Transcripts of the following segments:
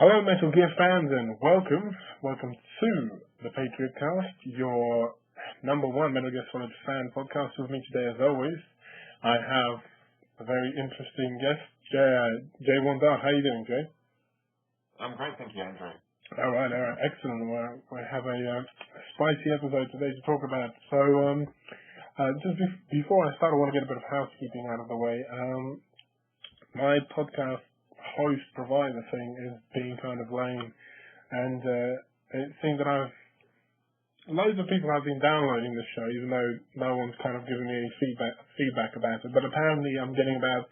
Hello, Metal Gear fans, and welcome to the Patriotcast, your number one Metal Gear Solid fan podcast. With me today, as always, I have a very interesting guest, Jay Wondar. How are you doing, Jay? I'm great, thank you, Andrew. All right, excellent. We have a spicy episode today to talk about. So, just before I start, I want to get a bit of housekeeping out of the way. My podcast host provider thing is being kind of lame, and it seems that loads of people have been downloading this show, even though no one's kind of giving me any feedback about it. But apparently, I'm getting about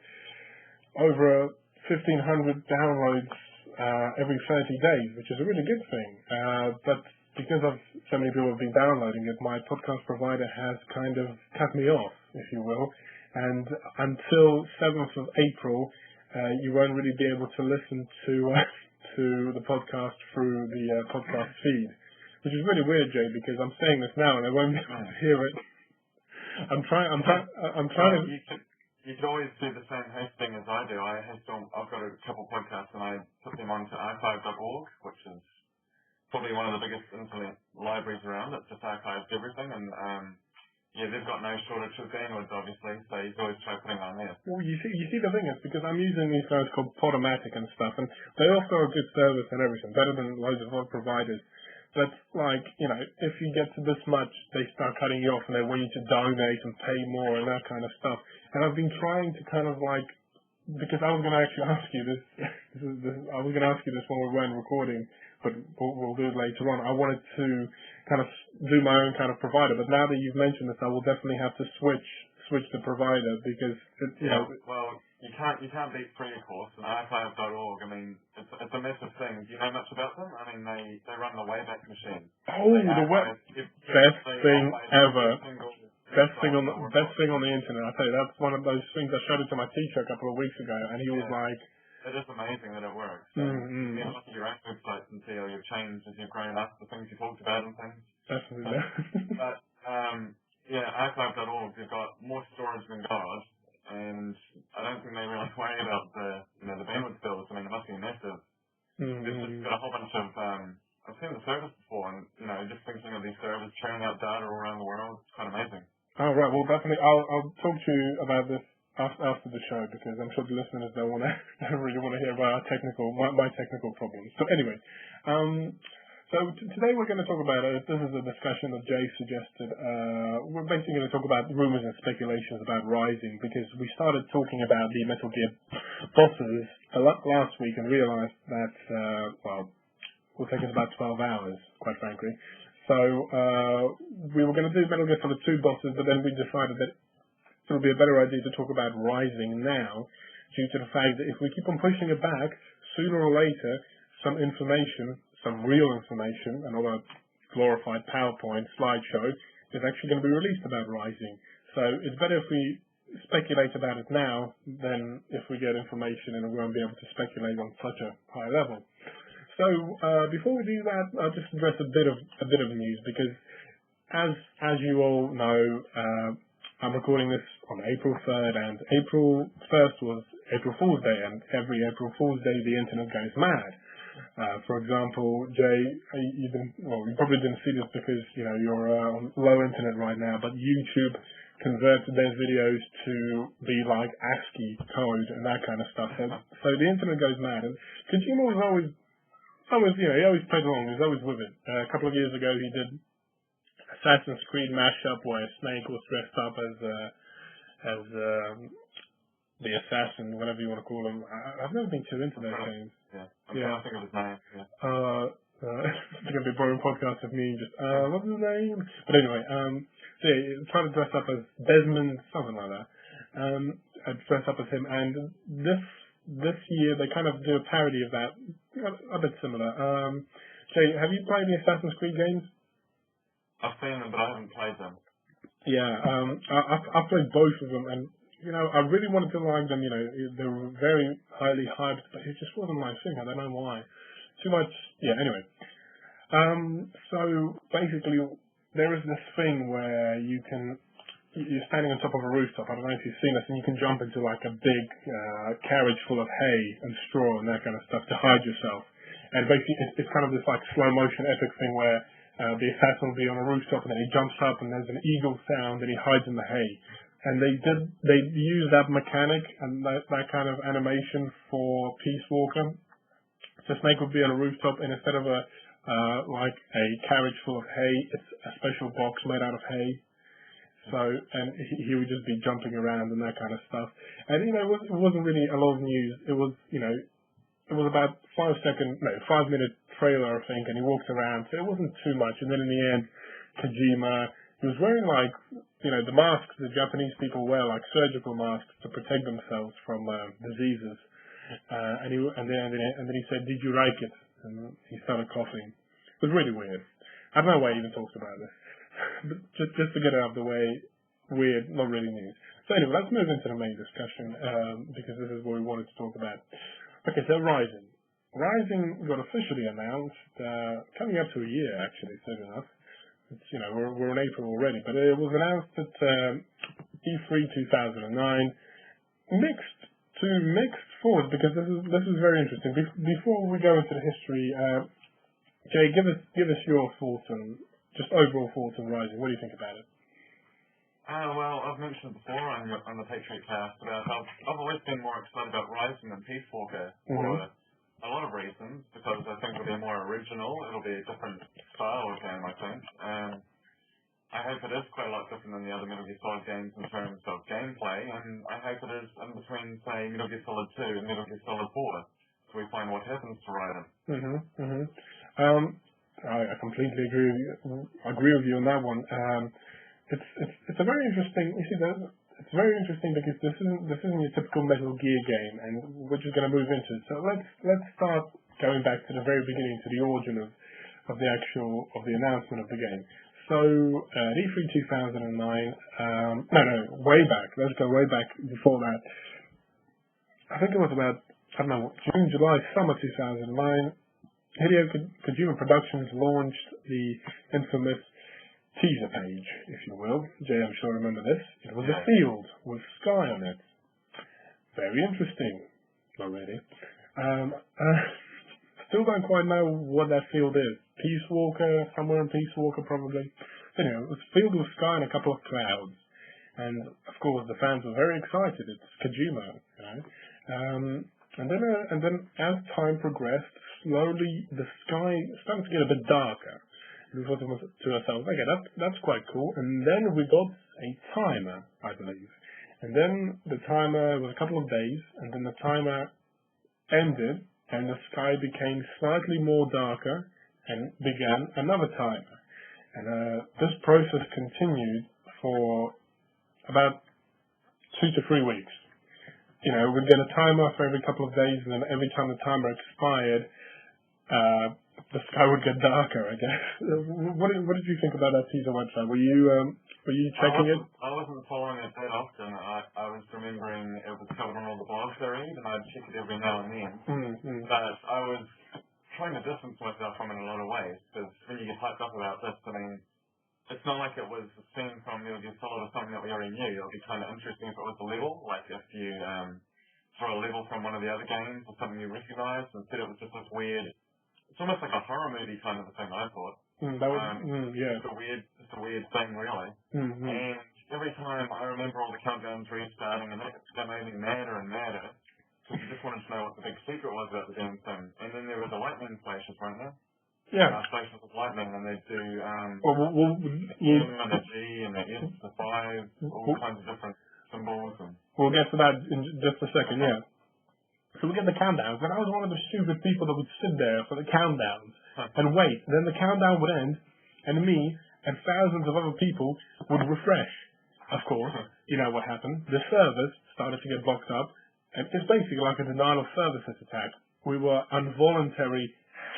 over 1,500 downloads every 30 days, which is a really good thing. But because of so many people have been downloading it, my podcast provider has kind of cut me off, if you will. And until 7th of April, you won't really be able to listen to the podcast through the podcast feed, which is really weird, Jay, because I'm saying this now and I won't be able to hear it. I'm trying to. You could always do the same hosting as I do. I've got a couple podcasts and I put them onto archive.org, which is probably one of the biggest internet libraries around. It just archives everything, and they've got no shortage of downloads, obviously, so you can always try putting on there. Well, you see, the thing is, because I'm using these guys called Podomatic and stuff, and they offer a good service and everything, better than loads of other providers. But, if you get to this much, they start cutting you off, and they want you to donate and pay more and that kind of stuff. And I've been trying to kind of because I was going to actually ask you this, I was going to ask you this when we weren't recording, but we'll do it later on. I wanted to kind of do my own kind of provider, but now that you've mentioned this, I will definitely have to switch the provider because well, you can't beat free, of course. And archive.org, I mean, it's a massive thing. Do you know much about them? I mean, they run the Wayback Machine. Oh, best thing ever. Best thing on the internet. I tell you, that's one of those things. I showed it to my teacher a couple of weeks ago, and he was like, "It is amazing that it works." So you can look at your own websites and see how you've changed as you've grown up, the things you talked about and things. Definitely. But archive.org, they've got more storage than God, and I don't think they really worry about the bandwidth bills. I mean, it must be massive. They've just got a whole bunch of I've seen the service before, and just thinking of these servers churning out data all around the world, it's quite amazing. Oh, right. Well, definitely, I'll talk to you about this after the show, because I'm sure the listeners don't really want to hear about my technical problems. So anyway, today we're going to talk about this is a discussion that Jay suggested. We're basically going to talk about rumors and speculations about Rising, because we started talking about the Metal Gear bosses last week and realized that will take us about 12 hours, quite frankly. So we were going to do Metal Gear Solid 2 bosses, but then we decided that it would be a better idea to talk about Rising now, due to the fact that if we keep on pushing it back, sooner or later, some real information, another glorified PowerPoint slideshow, is actually going to be released about Rising. So it's better if we speculate about it now than if we get information and we won't be able to speculate on such a high level. So before we do that, I'll just address a bit of news, because as you all know, I'm recording this on April 3rd, and April 1st was April Fool's Day, and every April Fool's Day the internet goes mad. For example, Jay, you probably didn't see this because you're on low internet right now, but YouTube converted their videos to be like ASCII code and that kind of stuff. So the internet goes mad, and Kojima was always he always played along. He was always with it. A couple of years ago, he did Assassin's Creed mashup where Snake was dressed up as the assassin, whatever you want to call him. I've never been too into those games. Yeah, I'm trying to think of his name. Yeah. It's going to be a boring podcast of me just, what's his name? But anyway, trying to dress up as Desmond, something like that. I'd dress up as him, and this year they kind of do a parody of that, a bit similar. Jay, have you played the Assassin's Creed games? I've seen them, but I haven't played them. Yeah, I've played both of them, and I really wanted to like them. They were very highly hyped, but it just wasn't my thing. I don't know why. Too much. Yeah. Anyway, so basically, there is this thing where you're standing on top of a rooftop. I don't know if you've seen this, and you can jump into like a big carriage full of hay and straw and that kind of stuff to hide yourself. And basically, it's kind of this like slow motion epic thing where the assassin will be on a rooftop and then he jumps up and there's an eagle sound and he hides in the hay. And they used that mechanic and that kind of animation for Peace Walker. So Snake would be on a rooftop and instead of like a carriage full of hay, it's a special box made out of hay. So, and he would just be jumping around and that kind of stuff. And, it wasn't really a lot of news. It was, it was about 5-minute trailer, I think, and he walked around, so it wasn't too much. And then in the end, Kojima, he was wearing like, the masks the Japanese people wear, like surgical masks to protect themselves from diseases. And then he said, "Did you like it?" And he started coughing. It was really weird. I don't know why he even talks about this. But just to get it out of the way, weird, not really news. So anyway, let's move into the main discussion, because this is what we wanted to talk about. Okay, so Rising. Rising got officially announced, coming up to a year actually, soon enough. It's, we're in April already, but it was announced at E3 2009. Mixed forward, because this is very interesting. Before we go into the history, Jay, give us your thoughts on just overall thoughts on Rising. What do you think about it? Well, I've mentioned before on the Patriotcast about how I've always been more excited about Rising than Peace Walker for a lot of reasons, because I think it'll be more original, it'll be a different style of game, I think. I hope it is quite a lot different than the other Metal Gear Solid games in terms of gameplay, and I hope it is in between, say, Metal Gear Solid 2 and Metal Gear Solid 4, so we find what happens to Raiden. I completely agree with you on that one. It's a very interesting. You see, it's very interesting because this isn't your typical Metal Gear game, and we're just going to move into it. So let's start going back to the very beginning, to the origin of the announcement of the game. So E3 2009. Way back. Let's go way back before that. I think it was about June, July, summer 2009. Hideo Kojima Productions launched the infamous teaser page, if you will. Jay, I'm sure you remember this. It was a field with sky on it. Very interesting. Not really. Still don't quite know what that field is. Peace Walker, somewhere in Peace Walker probably. Anyway, it was filled with sky and a couple of clouds. And of course the fans were very excited. It's Kojima, And then as time progressed, slowly the sky started to get a bit darker. We thought to ourselves, okay, that's quite cool. And then we got a timer, I believe. And then the timer was a couple of days, and then the timer ended, and the sky became slightly more darker, and began another timer. And this process continued for about 2 to 3 weeks. We'd get a timer for every couple of days, and then every time the timer expired, the sky would get darker, I guess. What did you think about that teaser website? Were you checking it? I wasn't following it that often. I was remembering it was covered on all the blogs I read, and I'd check it every now and then. But I was trying to distance myself from it in a lot of ways, because when you get hyped up about this, it's not like it was a scene from Metal Gear Solid or something that we already knew. It would be kind of interesting if it was a level, like if you throw a level from one of the other games or something you recognise. Instead it was just this weird, it's almost like a horror movie kind of a thing, I thought. Yeah. It's a weird thing, really. And every time I remember all the countdowns restarting, and that made me madder and madder, because you just wanted to know what the big secret was about the damn thing. And then there were the lightning flashes, weren't there? Yeah. Flashes of lightning, and they'd do and the G and the S, the 5, all kinds of different symbols. We'll get to that in just a second, yeah. So we get the countdowns, and I was one of the stupid people that would sit there for the countdowns and wait. And then the countdown would end, and me and thousands of other people would refresh. Of course, you know what happened. The servers started to get blocked up, and it's basically like a denial of services attack. We were involuntarily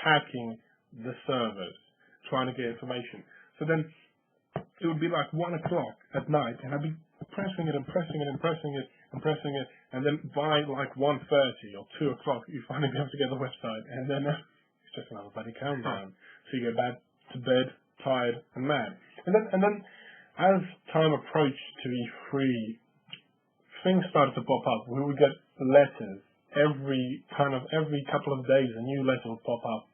hacking the servers, trying to get information. So then it would be like 1 o'clock at night, and I'd be pressing it, and then by like 1:30 or 2 o'clock, you finally be able to get the website, and then it's just another bloody countdown. So you go back to bed, tired and mad. And then as time approached to E3, things started to pop up. We would get letters every couple of days a new letter would pop up.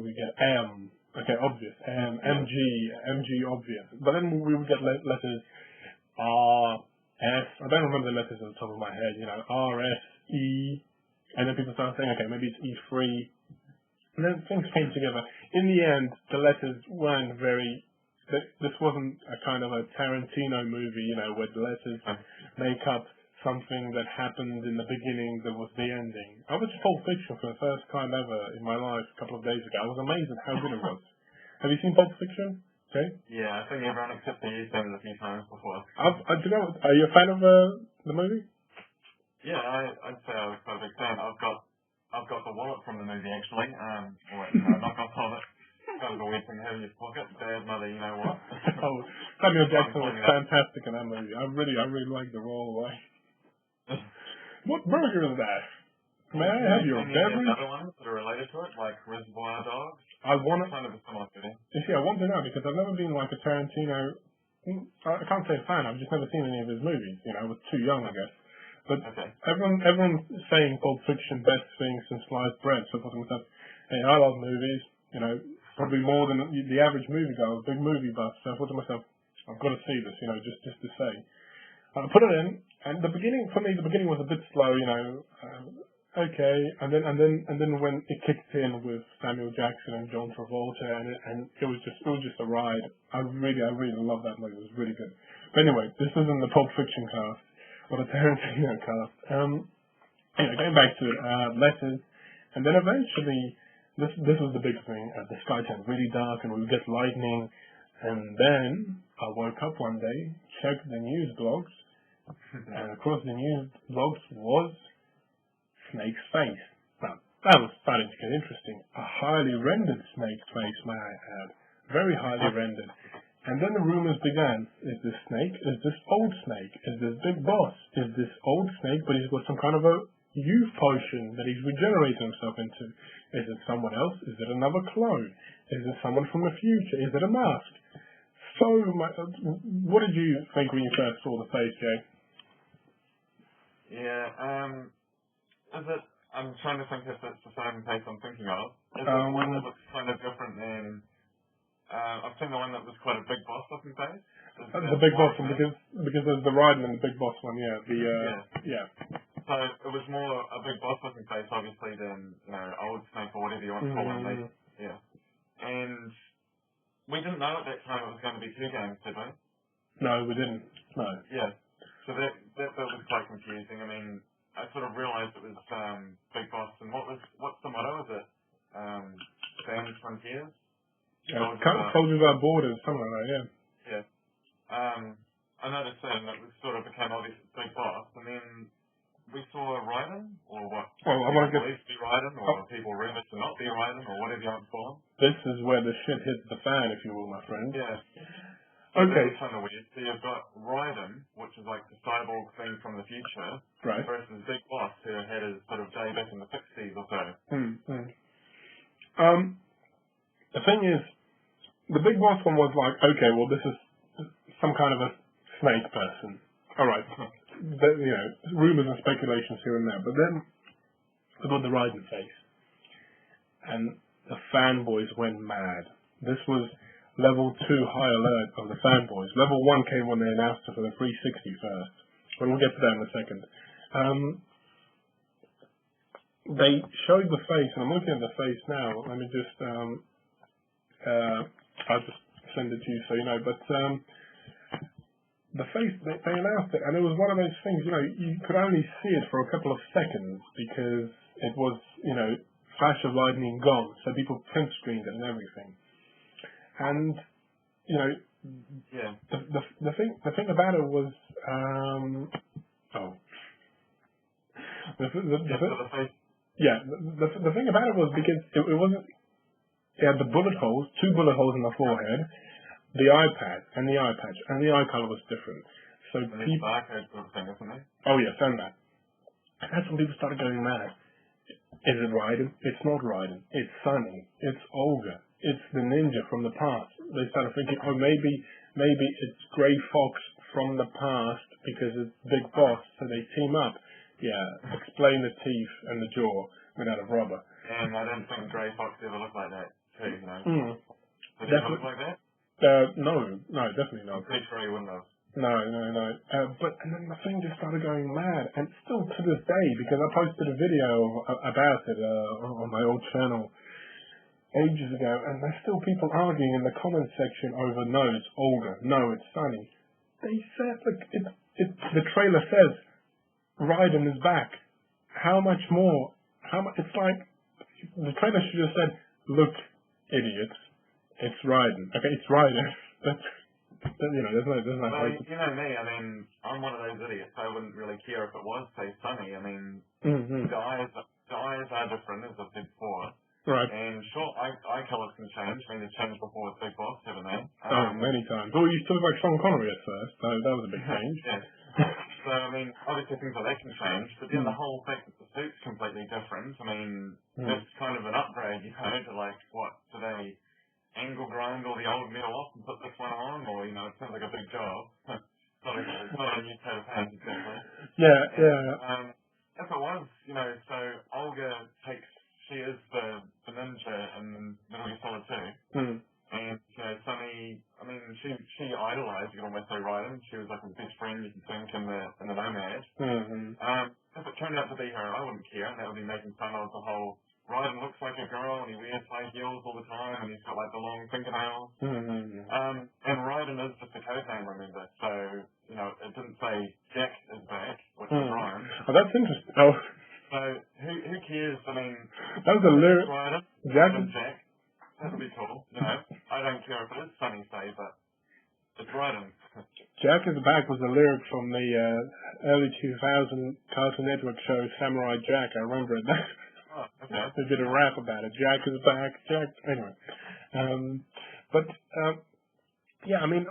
We get M, okay, obvious, M, MG, obvious. But then we would get letters R, S. I don't remember the letters at the top of my head. R, S, E, and then people start saying, okay, maybe it's E3. And then things came together. In the end, the letters weren't very. This wasn't a kind of a Tarantino movie, where the letters make up something that happened in the beginning that was the ending. I watched Pulp Fiction for the first time ever in my life a couple of days ago. I was amazed at how good it was. Have you seen Pulp Fiction? Okay. Yeah, I think everyone except for you has seen it a few times before. Do you know? Are you a fan of the movie? Yeah, I'd say I was quite a big fan. I've got the wallet from the movie actually. Knock off on it. Kind of a weird thing to have in your pocket. Bad mother, you know what? Samuel Jackson was fantastic in that movie. I really liked the role. What burger is that? May I have your beverage? Other ones that are related to it, like Reservoir Dogs. I want to. Kind of a similar fitting. You see, I want to know because I've never been like a Tarantino. I can't say a fan. I've just never seen any of his movies. I was too young, I guess. But everyone's saying Pulp Fiction best thing since sliced bread. So I thought to myself, hey, I love movies. Probably more than the average movie guy, big movie buff. So I thought to myself, I've got to see this. Just to say. I put it in, and the beginning was a bit slow. Okay, and then when it kicked in with Samuel Jackson and John Travolta, and it was just a ride. I really love that movie. It was really good. But anyway, this isn't the Pulp Fiction cast or the Tarantino cast. Going back to it, letters, and then eventually this was the big thing. The sky turned really dark, and we would get lightning, and then I woke up one day, checked the news blogs, and across the news blogs was Snake's face. Now, that was starting to get interesting. A highly rendered Snake's face, may I add. Very highly rendered. And then the rumors began. Is this Snake? Is this old Snake? Is this Big Boss? Is this old Snake, but he's got some kind of a youth potion that he's regenerating himself into? Is it someone else? Is it another clone? Is it someone from the future? Is it a mask? So, what did you think when you first saw the face, Jay? Yeah, I'm trying to think if it's the same face I'm thinking of. Is it one that looks kind of different than... I've seen the one that was quite a Big Boss looking face. The Big Boss one, because there's the Raiden and the Big Boss one, yeah. Yeah. So it was more a Big Boss looking face, obviously, than old Snake or whatever you want to call him. Yeah. And we didn't know at that time it was going to be 2 games, did we? No, we didn't. No. Yeah. So that was quite confusing. I mean, I sort of realised it was Big Boss, and what's the motto? Is it Stand Frontiers? Soldiers Without Borders, something like that, yeah. Yeah. I noticed then that it sort of became obvious it's Big Boss, and then we saw Raiden, or what? Well, I want to believe to be Raiden, or people rumored to not be Raiden, or whatever you want to call him. This is where the shit hits the fan, if you will, my friend. Yeah. Okay. It's kind of weird. So you've got Raiden, which is like the cyborg thing from the future, right, versus Big Boss, who had his sort of day back in the 60s or so. The thing is, the Big Boss one was like, okay, well, this is some kind of a snake person. All right. Rumors and speculations here and there. But then we got the Raiden face. And the fanboys went mad. This was level 2 high alert of the fanboys. Level 1 came when they announced it for the 360 first. But we'll get to that in a second. They showed the face, and I'm looking at the face now. Let me just... I'll just send it to you so you know. But the face, they announced it, and it was one of those things, you could only see it for a couple of seconds because it was, flash of lightning gone, so people print screened it and everything. And, the thing about it was, the thing about it was because it wasn't, it had the bullet holes, 2 bullet holes in the forehead, the eye pad and the eye patch, and the eye color was different. So people, oh yes, and that. And that's when people started going mad. Is it Raiden? It's not Raiden. It's Sunny. It's Olga. It's the ninja from the past. They started thinking, oh, maybe it's Grey Fox from the past because it's Big Boss, so they team up. explain the teeth and the jaw made out of rubber. And I don't think Grey Fox ever looked like that too, you know. Did he ever look like that? No, definitely not. I'm pretty sure he wouldn't have. No. And then the thing just started going mad, and still to this day, because I posted a video about it on my old channel ages ago, and there's still people arguing in the comments section over, no, it's Olga, no, it's Sunny. They said, like, the trailer says, Raiden is back. How much more? It's like, the trailer should have said, look, idiots, it's Raiden. Okay, it's Raiden. There's no well, you know me, I mean, I'm one of those idiots. I wouldn't really care if it was, say, Sunny. I mean, the eyes are different, as I've said before. Right. And sure, eye colours can change. I mean, they've changed before with Big Boss, haven't they? Many times. Well, you used to look like Sean Connery at first, so that was a big change. Yeah. So, I mean, obviously things like that can change, but then the whole fact that the suit's completely different, I mean, that's kind of an upgrade, you know, to like, what, do they angle grind all the old metal off and put this one on, or, you know, it sounds like a big job. It's not a new coat of paint, exactly. Yeah. If it was, you know, so Olga she is the ninja in Metal Gear Solid 2. And, you know, Sunny, I mean, she idolized, you can almost say, Raiden. She was like his best friend, you can think, in the Nomad. If it turned out to be her, I wouldn't care. That would be making fun of the whole, Raiden looks like a girl and he wears high heels all the time and he's got like the long fingernails. And Raiden is just a code name, remember. So, you know, it didn't say Jack is back, which is Ryan. Oh, that's interesting. Oh. So, who cares? I mean, that was a lyric. Jack. That would be cool. You know, I don't care if it is Sunny, say, but it's Raiden. Jack is back was a lyric from the early 2000 Cartoon Network show Samurai Jack. I remember it. Oh, okay. They did a rap about it. Jack is back. Jack. Anyway, yeah. I mean,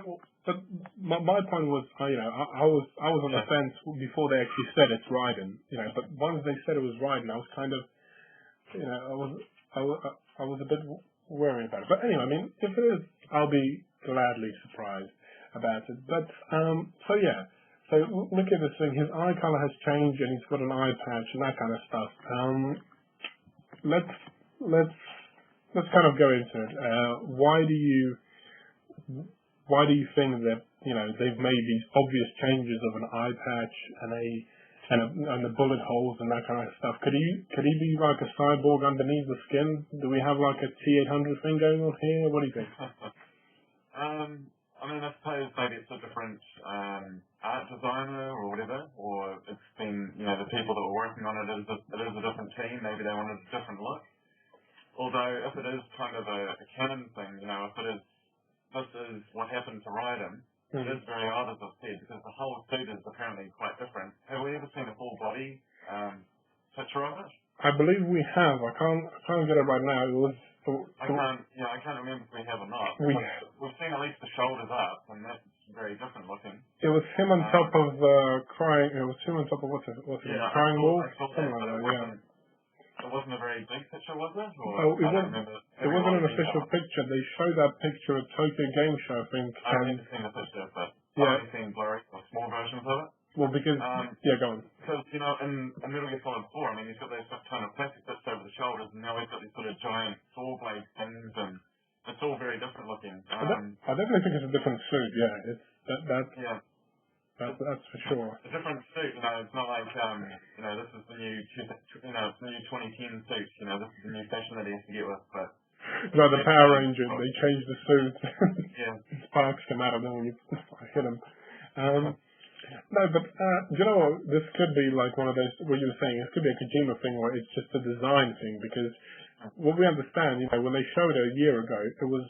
but my point was, I was on the fence before they actually said it's Raiden. You know, but once they said it was Raiden, I was kind of, you know, I was a bit worried about it. But anyway, I mean, if it is, I'll be gladly surprised about it. But so look at this thing. His eye color has changed, and he's got an eye patch and that kind of stuff. Let's kind of go into it. Why do you think that, you know, they've made these obvious changes of an eye patch and the bullet holes and that kind of stuff? Could he be like a cyborg underneath the skin? Do we have like a T-800 thing going on here? What do you think? I mean, I suppose maybe it's a different art designer or whatever, or it's been, you know, the people that were working on it is a different team. Maybe they wanted a different look. Although, if it is kind of a canon thing, you know, if it is, this is what happened to Raiden, it is very odd, as I've said, because the whole suit is apparently quite different. Have we ever seen a full body picture of it? I believe we have. I can't get it right now. I can't remember if we have or not. We've seen at least the shoulders up, and that's very different looking. It was him on top of crying. It was him on top of what's it? Crying Wolf? Something like that. Yeah. It wasn't a very big picture, was it? Or it wasn't an official picture. They showed that picture at Tokyo Game Show, I think. I've never seen the picture, but I've only seen blurry or small versions of it. Well, because go on. Because, you know, in Metal Gear Solid 4, I mean, he's got those kind of plastic bits over the shoulders, and now he's got these sort of giant saw blade things, and it's all very different looking. I definitely think it's a different suit. Yeah, that's for sure. A different suit, you know. It's not like you know, this is the new, you know, it's the new 2010 suit. You know, this is the new fashion that he has to get with. But no, the Power Ranger, they changed the suit. Yeah, sparks come out of them when you hit them. No, but you know what? This could be like one of those, what you were saying, it could be a Kojima thing where it's just a design thing, because what we understand, you know, when they showed it a year ago, it was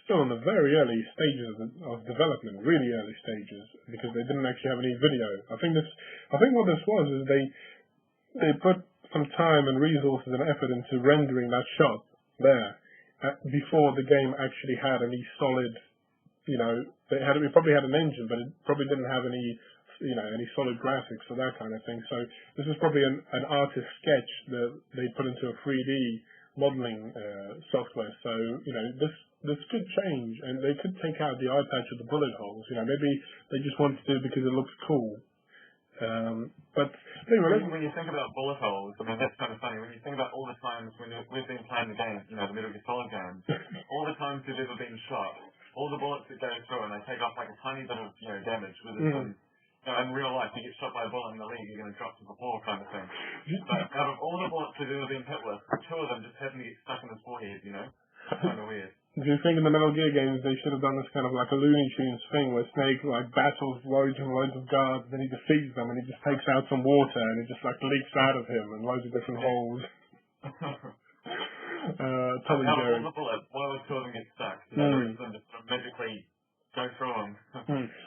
still in the very early stages of development, really early stages, because they didn't actually have any video. I think what this was is they put some time and resources and effort into rendering that shot there before the game actually had any solid, you know, it probably had an engine, but it probably didn't have any, you know, any solid graphics or that kind of thing. So this is probably an artist sketch that they put into a 3D modeling software. So, you know, this could change, and they could take out the eye patch of the bullet holes. You know, maybe they just want to do it because it looks cool. But anyway, when you think about bullet holes, I mean, that's kind of funny. When you think about all the times when we've been playing the games, the Metal Gear Solid games, all the times you've ever been shot, all the bullets that go through and they take off like a tiny bit of, damage with it. In real life, you get shot by a bullet in the leg, you're going to drop to the floor kind of thing. But out of all the bullets we've ever been hit with, 2 of them just happen to get stuck in his forehead, Kind of weird. Do you think in the Metal Gear games they should have done this kind of like a Looney Tunes thing where Snake battles loads and loads of guards, then he defeats them and he just takes out some water and it just leaks out of him and loads of different holes. Tom and Jerry. All the bullets, why would 2 of them get stuck? The rest of them just magically go through them.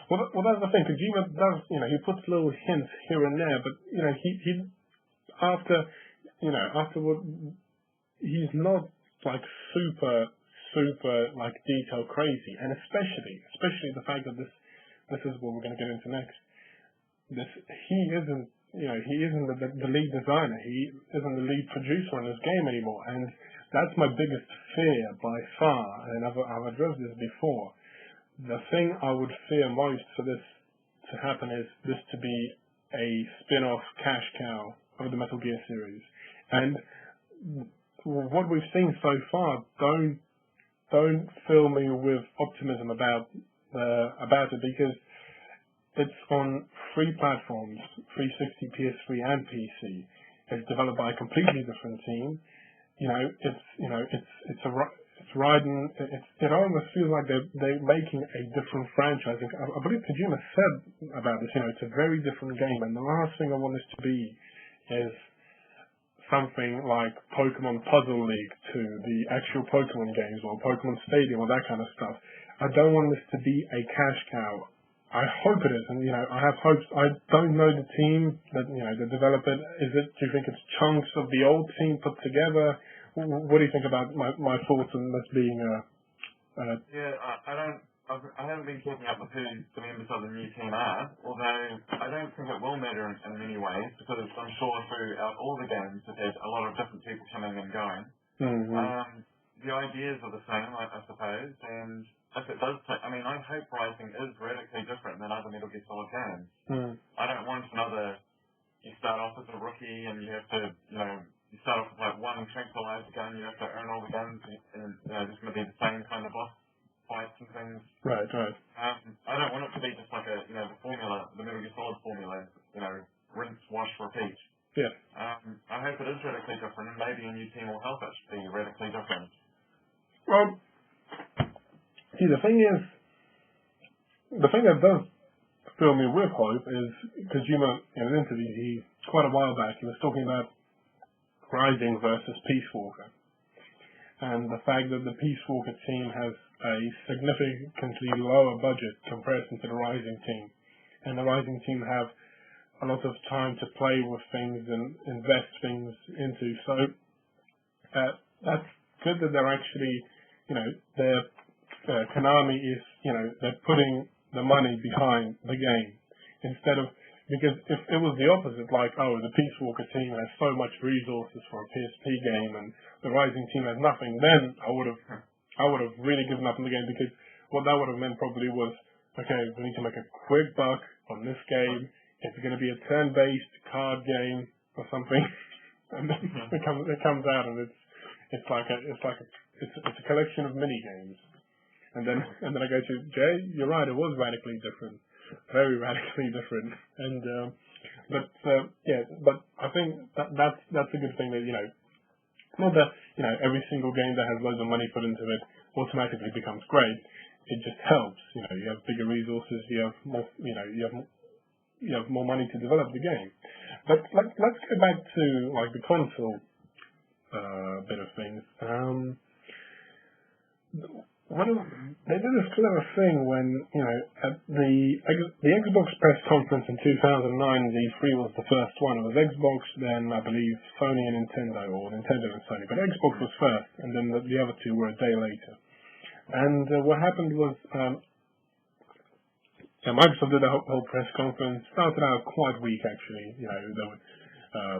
Well, that's the thing. Kojima does, he puts little hints here and there, but he after what he's not super detail crazy, and especially the fact that this is what we're going to get into next. He isn't the lead designer. He isn't the lead producer on this game anymore, and that's my biggest fear by far. And I've addressed this before. The thing I would fear most for this to happen is this to be a spin-off cash cow of the Metal Gear series, and what we've seen so far don't fill me with optimism about it, because it's on 3 platforms, 360, PS3, and PC. It's developed by a completely different team. It's riding. It almost feels like they're making a different franchise. I believe Kojima said about this. It's a very different game, and the last thing I want this to be is something like Pokemon Puzzle League to the actual Pokemon games or Pokemon Stadium or that kind of stuff. I don't want this to be a cash cow. I hope it is, and I have hopes. I don't know the team that that develop it. Do you think it's chunks of the old team put together? What do you think about my thoughts on this being I haven't been keeping up with who the members of the new team are, although I don't think it will matter in many ways, because I'm sure throughout all the games it had a lot of different people coming and going. The ideas are the same, I suppose, and if it does take, I hope Rising is radically different than other Metal Gear Solid games. I don't want another, you start off as a rookie and you have to, you start off with one tranquilizer gun, you have to earn all the guns, and there's going to be the same kind of boss fights and things. Right. I don't want it to be just like the formula, the Metal Gear Solid formula, rinse, wash, repeat. Yeah. I hope it is radically different, and maybe a new team will help it be radically different. Well, see, the thing that does fill me with hope is Kojima, in an interview, quite a while back, he was talking about Rising versus Peace Walker, and the fact that the Peace Walker team has a significantly lower budget comparison to the Rising team, and the Rising team have a lot of time to play with things and invest things into. So that's good that they're actually, Konami is, they're putting the money behind the game instead of. Because if it was the opposite, the Peace Walker team has so much resources for a PSP game and the Rising team has nothing, then I would have really given up on the game, because what that would have meant probably was, okay, we need to make a quick buck on this game. It's going to be a turn-based card game or something, and then it comes out and it's a collection of mini games, and then I go to Jay. You're right, it was radically different. Very radically different, and but I think that's a good thing that not that every single game that has loads of money put into it automatically becomes great. It just helps. You have bigger resources, you have more, you have more money to develop the game. But let's go back to the console bit of things. They did this clever thing when, at the Xbox press conference in 2009, the E3 was the first one. It was Xbox, then I believe Sony and Nintendo, or Nintendo and Sony. But Xbox was first, and then the other two were a day later. And what happened was, Microsoft did a whole press conference, started out quite weak actually. There was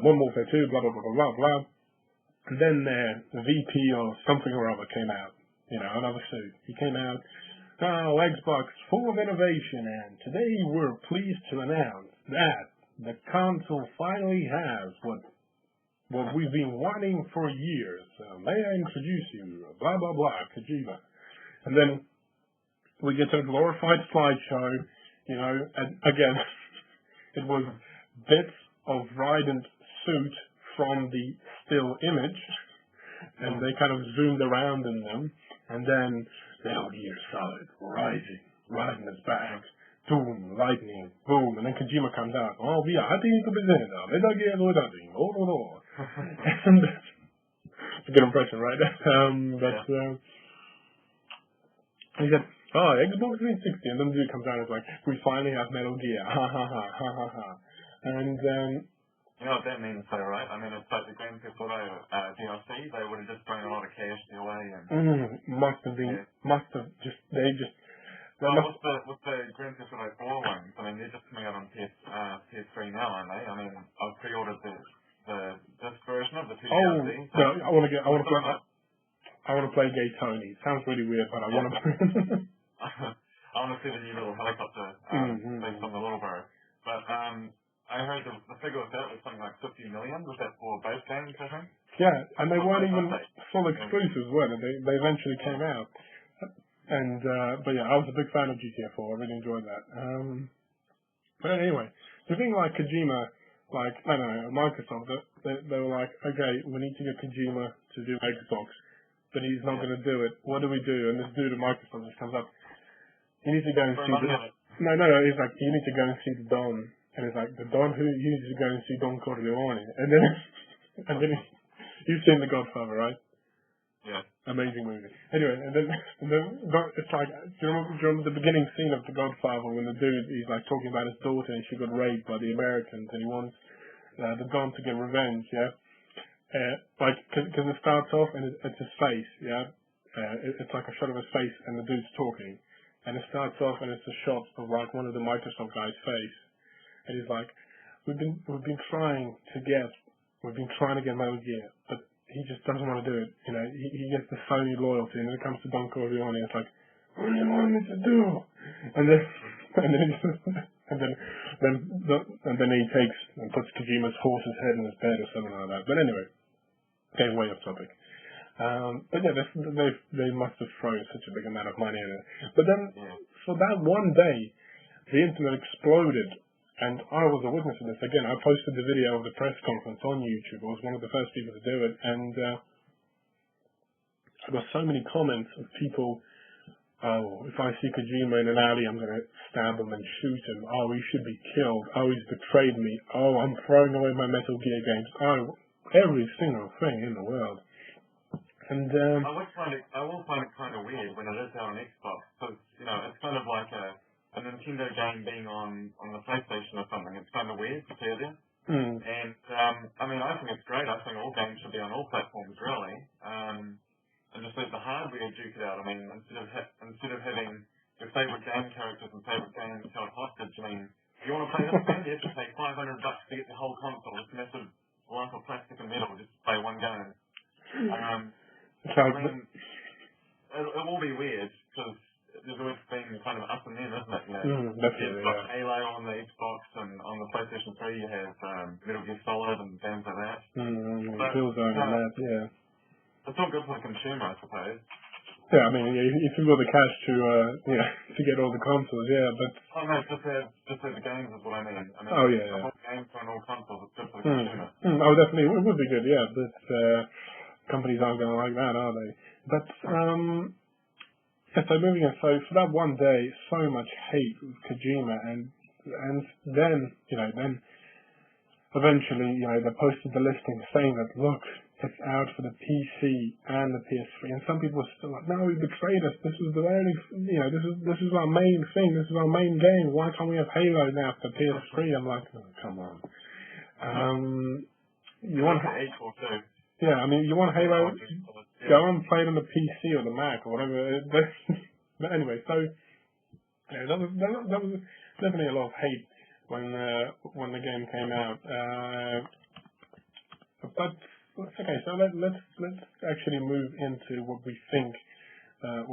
Modern Warfare 2, blah, blah, blah, blah, blah. And then the VP or something or other came out. Another suit. He came out, Xbox full of innovation, and today we're pleased to announce that the console finally has what we've been wanting for years. May I introduce you? Blah, blah, blah, Kojima. And then we get a glorified slideshow, you know, and again, it was bits of Raiden's suit from the still image, and they kind of zoomed around in them, and then Metal Gear Solid, Raiden is back, boom, lightning, boom, and then Kojima comes out, oh, we are happy to be there now, Metal Gear Solid, oh. And it's a good impression, right? He said, oh, Xbox 360, and then the dude comes out and is like, we finally have Metal Gear, ha ha ha, ha ha ha. And you know what that means though, right? I mean, it's like the Grand Theft Auto DLC, they would have just thrown a lot of cash their way and... Must have, What's the Grand Theft Auto 4 ones? I mean, they're just coming out on PS3 now, aren't they? I mean, I've pre-ordered this version of the 2 DLC. No, I want to play Gay Tony. It sounds really weird, but I want to play I want to see the new little helicopter based on the Little Bro. But I heard the figure of that was something like 50 million. Was that for both games, I think? Yeah, and they weren't even full exclusives, were they? They eventually came out. And but yeah, I was a big fan of GTA 4. I really enjoyed that. But anyway, the thing like Kojima, like I don't know, Microsoft, they were like, okay, we need to get Kojima to do Xbox, but he's not going to do it. What do we do? And this dude at Microsoft just comes up. You need to go and see the... No, he's like, you need to go and see the Don. And it's like, the Don who you need to go and see Don Corleone. And then you've seen The Godfather, right? Yeah. Amazing movie. Anyway, and then it's like, do you remember the beginning scene of The Godfather when the dude, he's like talking about his daughter and she got raped by the Americans and he wants the Don to get revenge, yeah? Because it starts off and it's his face, yeah? It's like a shot of his face and the dude's talking. And it starts off and it's a shot of like one of the Microsoft guys' face. And he's like, we've been trying to get Metal Gear, but he just doesn't want to do it. You know, he gets the Sony loyalty, and when it comes to Don Corleone, it's like, what do you want me to do? And then he takes and puts Kojima's horse's head in his bed or something like that. But anyway, getting way off topic. But yeah, they must have thrown such a big amount of money in it. But then, for that one day, the internet exploded. And I was a witness of this. Again, I posted the video of the press conference on YouTube. I was one of the first people to do it. And I got so many comments of people, oh, if I see Kojima in an alley, I'm going to stab him and shoot him. Oh, he should be killed. Oh, he's betrayed me. Oh, I'm throwing away my Metal Gear games. Oh, every single thing in the world. And I will find it kind of weird when it is out on Xbox. Because, you know, it's kind of like a Nintendo game being on the PlayStation or something. It's kind of weird to hear there. And, I mean, I think it's great. I think all games should be on all platforms, really. And just let the hardware duke it out. I mean, instead of having your favourite game characters and favourite games held hostage, I mean, if you want to play this game, you have to pay $500 to get the whole console. This massive lump of plastic and metal just to play one game. I mean, it will be weird, because there's always been kind of up and in, isn't it? You know, definitely, you've got Halo on the Xbox, and on the PlayStation 3 you have Metal Gear Solid and games like that. Killzone and that, yeah. It's all good for the consumer, I suppose. Yeah, I mean, if you've got the cash to get all the consoles, yeah, but... Oh no, just have the games is what I mean. I mean, the whole games on all consoles, it's good for the consumer. Oh, definitely, it would be good, yeah, but companies aren't going to like that, are they? But, so moving on, so for that one day, so much hate with Kojima, and then eventually, they posted the listing saying that, look, it's out for the PC and the PS3, and some people are still like, no, he betrayed us, this was the only, this is our main thing, this is our main game, why can't we have Halo now for PS3? I'm like, oh, come on. You want equal too. Yeah, I mean, you want Halo, go and play it on the PC or the Mac or whatever. But anyway, so that was definitely a lot of hate when the game came out. But okay, so let's actually move into what we think that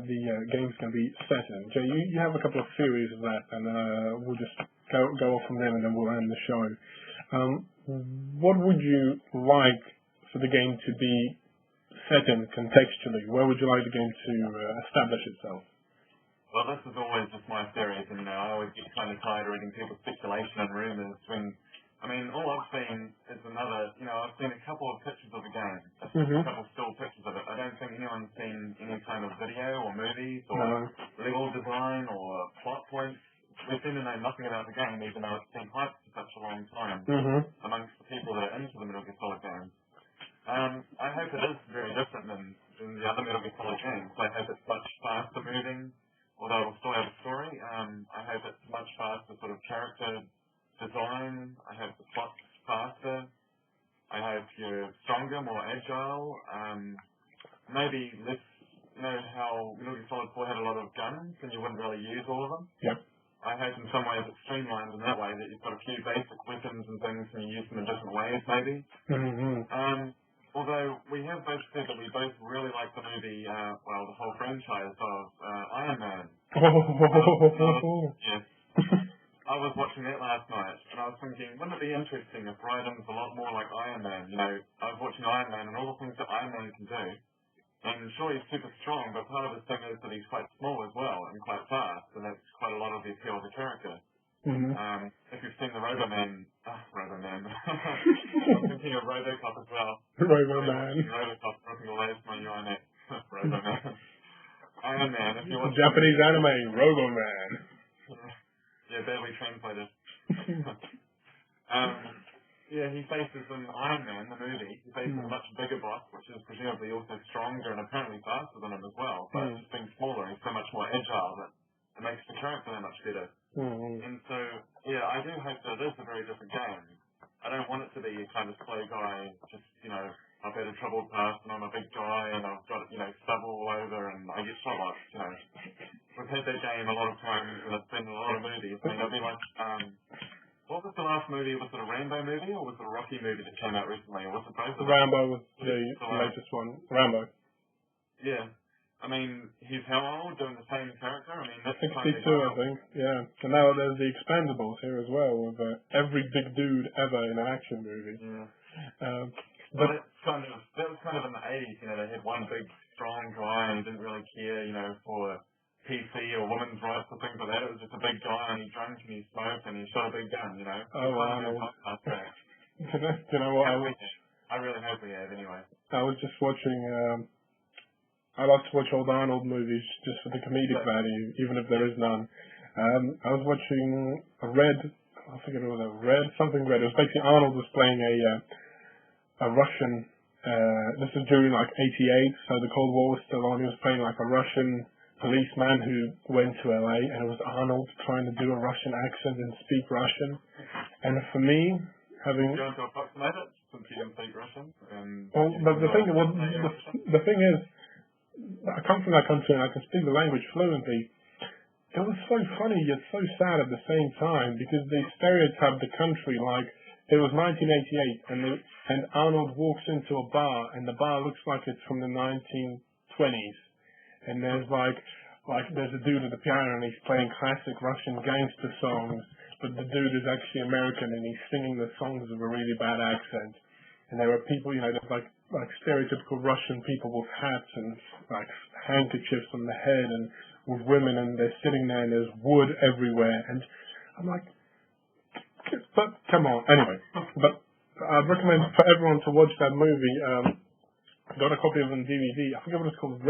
the games can be set in. Jay, you have a couple of theories of that, and we'll just go off from there, and then we'll end the show. What would you like for the game to be set in contextually? Where would you like the game to establish itself? Well, this is always just my theories, and I always get kind of tired of reading people's speculation and rumours when, I mean, all I've seen is another, I've seen a couple of pictures of the game, a couple of still pictures of it. I don't think anyone's seen any kind of video or movies or level design or plot points. We seem to know nothing about the game, even though it's been hyped for such a long time amongst the people that are into the Metal Gear Solid games. I hope it is very different than the other Metal Gear Solid games. I hope it's much faster moving, although it'll still have a story. I hope it's much faster sort of character design. I hope the plot's faster. I hope you're stronger, more agile. Maybe less, how Metal Gear Solid 4 had a lot of guns and you wouldn't really use all of them. Yep. I hope in some ways it's streamlined in that way, that you've got a few basic weapons and things and you use them in different ways, maybe. Although we have both said that we both really like the movie, the whole franchise of Iron Man. Yes. I was watching that last night, and I was thinking, wouldn't it be interesting if Raiden's a lot more like Iron Man? I was watching Iron Man and all the things that Iron Man can do. And sure, he's super strong, but part of his thing is that he's quite small as well, and quite fast, and that's quite a lot of the appeal of the character. If you've seen the Roboman, I'm thinking of Robocop as well. Roboman. Robocop, ripping away from my UNX. Roboman. Iron Man, if you watch Japanese anime, Roboman. Yeah, barely translated. He faces in Iron Man, the movie, he faces a much bigger boss, which is presumably also stronger and apparently faster than him as well, but just being smaller, he's so much more agile that it makes the character that much better. And so, I do hope that it is a very different game. I don't want it to be a kind of slow guy, just, I've had a troubled past and I'm a big guy and I've got, stubble all over and I get shot lots, We've had that game a lot of times and it's been a lot of movies. I mean, it'll be like, what was the last movie? Was it a Rambo movie or was it a Rocky movie that came out recently? Or was it both of them? Rambo was the latest one. Rambo. Yeah. I mean, he's how old doing the same character? I mean, that's 62, I think. Yeah. And now there's the Expendables here as well, with every big dude ever in an action movie. Yeah. But that was kind of in the 80s. They had one big strong guy and he didn't really care, for PC or women's rights or things like that. It was just a big guy and he drank and he smoked and he shot a big gun, Oh, Arnold. Do you know what? I really hope we have, anyway. I was just watching, I like to watch old Arnold movies just for the comedic value, even if there is none. I was watching I think it was something red. It was basically Arnold was playing a Russian, this was during like 88, so the Cold War was still on. He was playing like a Russian policeman who went to LA, and it was Arnold trying to do a Russian accent and speak Russian. And for me, having... Do you want to approximate it, since you can speak Russian? But the thing is, I come from that country and I can speak the language fluently. It was so funny yet so sad at the same time because they stereotyped the country like it was 1988 and Arnold walks into a bar and the bar looks like it's from the 1920s and there's there's a dude at the piano and he's playing classic Russian gangster songs, but the dude is actually American and he's singing the songs with a really bad accent. And there were people, there's like stereotypical Russian people with hats and like handkerchiefs on the head and with women and they're sitting there and there's wood everywhere. And I'm like, but come on. Anyway, but I'd recommend for everyone to watch that movie. I got a copy of it on DVD. I forget what it's called.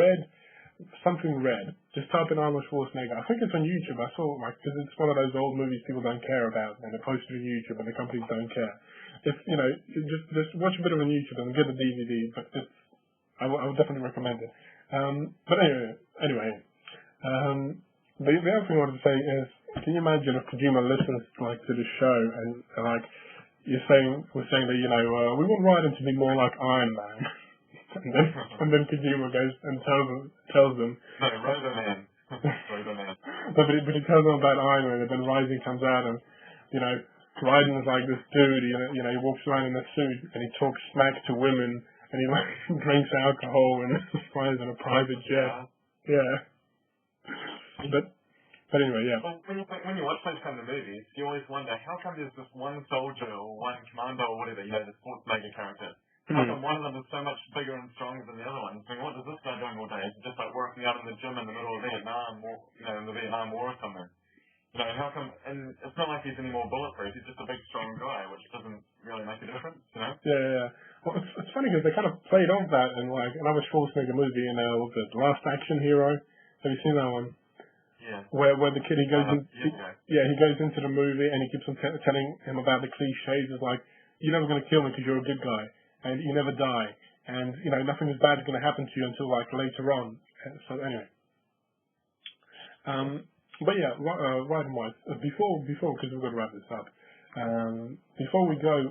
Something Red. Just type in Arnold Schwarzenegger. I think it's on YouTube. I saw it because it's one of those old movies people don't care about and they're posted on YouTube and the companies don't care. If just watch a bit of it on YouTube and get the DVD. But I would definitely recommend it. But anyway, the other thing I wanted to say is, can you imagine if Kojima listens to the show and we're saying that we want Raiden to be more like Iron Man, and then Kojima goes and tells them. No, Roboman. Roboman. But he tells them about Iron Man, and then Rising comes out and Raiden is like this dude, he walks around in a suit and he talks smack to women and he drinks alcohol and flies in a private jet. Yeah. But But anyway, yeah. Well, when you watch those kind of movies, you always wonder, how come there's this one soldier or one commando or whatever, the sports mega character? How come one of them is so much bigger and stronger than the other ones? I mean, what is this guy doing all day? Is he just like working out in the gym in the middle of Vietnam or, in the Vietnam War or something? How come, and it's not like he's any more bulletproof, he's just a big, strong guy, which doesn't really make a difference, Yeah. Well, it's funny because they kind of played off that in like another Schwarzenegger movie, what was it, Last Action Hero? Have you seen that one? Yeah. Where the kid, he goes he goes into the movie and he keeps on telling him about the cliches. It's like, you're never going to kill me because you're a good guy, and you never die, and, nothing bad is going to happen to you until like later on. So anyway. But yeah, right and wise. Before, because we've got to wrap this up. Before we go,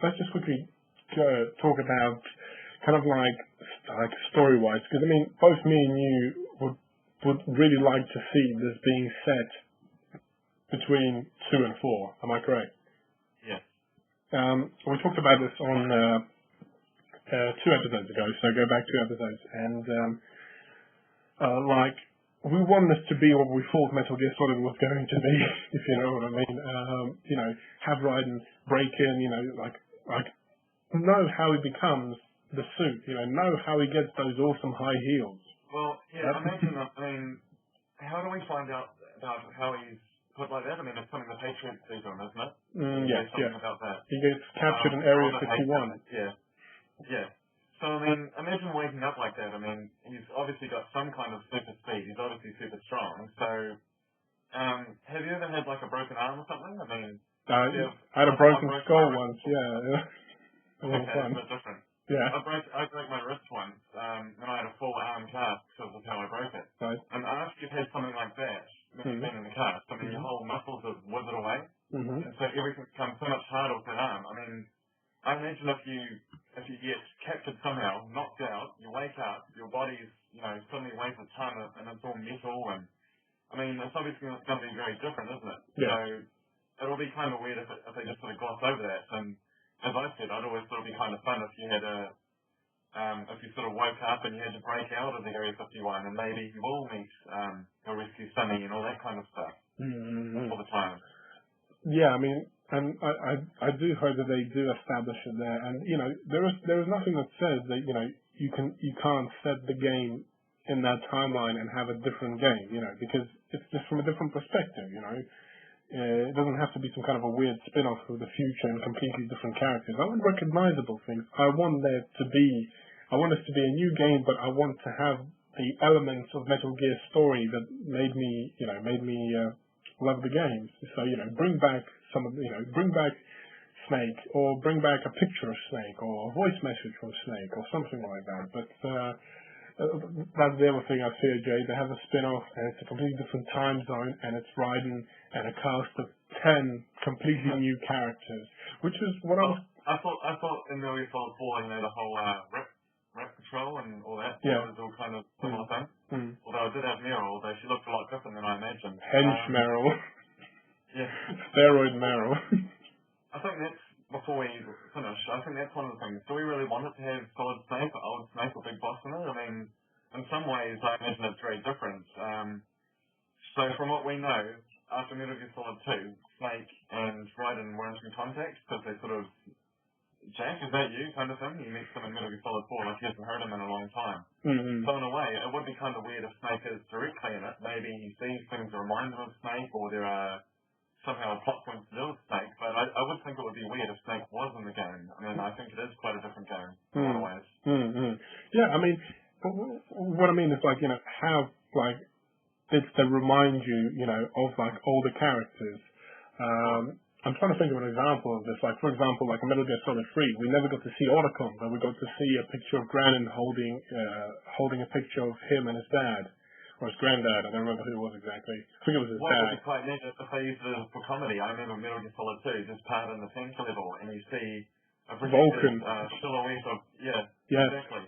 let's just quickly talk about kind of like story-wise, because I mean, both me and you would really like to see this being set between 2 and 4. Am I correct? Yes. We talked about this on 2 episodes ago, so go back 2 episodes, and we want this to be what we thought Metal Gear Solid was going to be, if you know what I mean. Have Raiden break in, know how he becomes the suit, know how he gets those awesome high heels. Well, yeah, imagine that. I mean, how do we find out about how he's put like that? I mean, it's something the Patriots do to him, isn't it? Something about that. He gets captured in Area 51. Yeah. So, I mean, imagine waking up like that. I mean, he's obviously got some kind of super speed. He's obviously super strong. So, have you ever had, like, a broken arm or something? I mean... I had a broken skull once, yeah. It was okay, fun. it's a bit different. Yeah. I broke my wrist once, and I had a full arm cast because of how I broke it. Right. And after you've had something like that, when you've been in the cast, I mean, your whole muscles have withered away. And so everything becomes so much harder with that arm. I mean... I imagine if you get captured somehow, knocked out, you wake up, your body's, suddenly weighs a ton and it's all metal and, I mean, it's obviously going to be very different, isn't it? Yeah. So, it'll be kind of weird if they just sort of gloss over that. And, as I said, I'd always thought it'd be kind of fun if you had if you sort of woke up and you had to break out of the Area 51 and maybe you will meet a rescue Sunny and all that kind of stuff all the time. Yeah, I mean, and I do hope that they do establish it there. And there is nothing that says that you can't set the game in that timeline and have a different game. Because it's just from a different perspective. It doesn't have to be some kind of a weird spin-off of the future and completely different characters. I want recognizable things. I want us to be a new game, but I want to have the elements of Metal Gear story that made me love the games. So, bring back bring back Snake, or bring back a picture of Snake, or a voice message from Snake, or something like that. But that's the other thing I fear, Jay. They have a spin-off, and it's a completely different time zone, and it's Raiden and a cast of 10 completely new characters, which is what I thought in Metal Gear Solid 4, the whole rep patrol and all that, was all kind of similar thing. Although I did have Meryl, although she looked a lot different than I imagined. Hench Meryl. Yeah. Steroid Meryl. I think that's, before we finish, I think that's one of the things. Do we really want it to have Solid Snake or Old Snake or Big Boss in it? I mean, in some ways, I imagine it's very different. So from what we know, after Metal Gear Solid 2, Snake and Raiden were in contact because they sort of, Jack, is that you, kind of thing? You meet them in Metal Gear Solid 4 like you haven't heard him in a long time. So in a way, it would be kind of weird if Snake is directly in it. Maybe he sees things that remind him of Snake, or there are somehow a plot point to do with Snake, but I would think it would be weird if Snake was in the game. I mean, I think it is quite a different game in a lot of ways. Yeah, I mean, what I mean is how did they remind you, of older characters. I'm trying to think of an example of this. For example, a Metal Gear Solid 3, we never got to see Otacon, but we got to see a picture of Granin holding a picture of him and his dad. Or his granddad, I don't remember who it was exactly. I think it was his dad. What would be quite neat if they used it for comedy. I remember Metal Gear Solid 2, just part in the tank level, and you see a Vulcan silhouette of, exactly.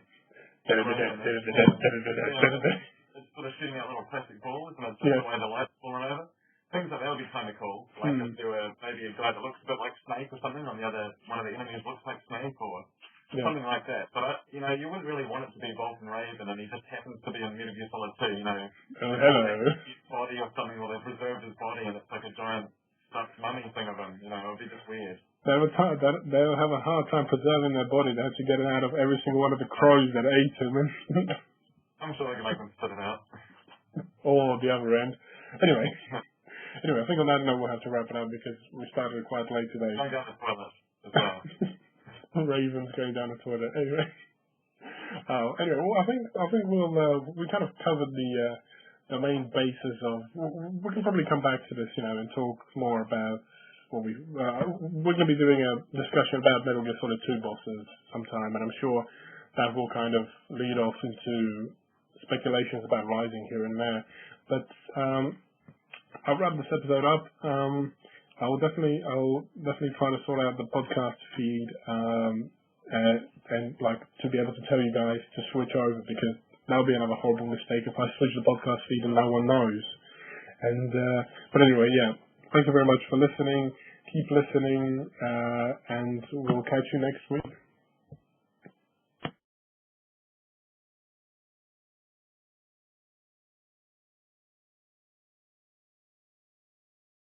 It's sort of shooting out little plastic balls, and it's just the way the light's falling over. Things like that would be kind of cool. If there were maybe a guy that looks a bit like Snake or something, on the other, one of the enemies looks like Snake, or something like that. But, you know, you wouldn't really want it to be Vulcan Raven, and he just happens to be in Metal Gear Solid 2, you know. Oh, hello. His body or something, or they've preserved his body, and it's like a giant stuffed mummy thing of him, you know. It would be just weird. They'll have a hard time preserving their body. They have to get it out of every single one of the crows that ate him. I'm sure they can make them spit it out. Or the other end. Anyway, I think on that note we'll have to wrap it up because we started quite late today. Going down the toilet as well. Ravens going down the toilet. Anyway, well, I think we kind of covered the main basis of. We can probably come back to this, you know, and talk more about what we're going to be doing a discussion about Metal Gear Solid 2 bosses sometime, and I'm sure that will kind of lead off into speculations about Rising here and there. But I'll wrap this episode up. I'll definitely try to sort out the podcast feed and like to be able to tell you guys to switch over, because that'll be another horrible mistake if I switch the podcast feed and no one knows. And but anyway, yeah. Thank you very much for listening. Keep listening, and we'll catch you next week.